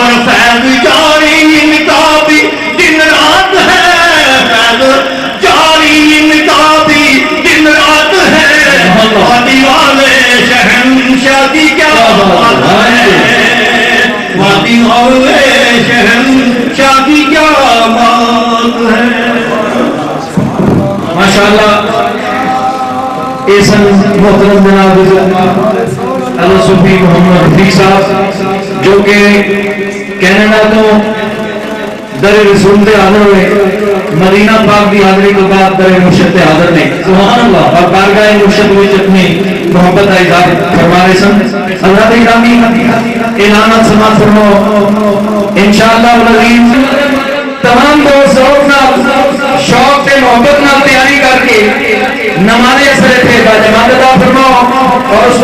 اور فیض جاری ان کا بھی دن رات ہے، فیض جاری ان کا بھی دن رات ہے، وادی والے شہنشاہ کی کیا بات ہے، وادی والے شہنشاہ کی کیا بات ہے۔ ماشاءاللہ ایسن محترم جناب اللہ صوفی محمد رفیق صاحب جو کہ کینیڈا تو در رسول تے حاضر ہوئے، مدینہ پاک دی حاضری کے بعد در مرشد تے حاضر نے، سبحان اللہ، اور بارگاہ مرشد وچ اپنی محبت کا اظہار فرما رہے سن۔ حضرات گرامی اعلانات سماعت فرماؤ انشاءاللہ العزیز۔ تمام دوست شوق سے محبت نال تیاری کر کے نماز اثر تھے با جماعت عطا فرماؤ اور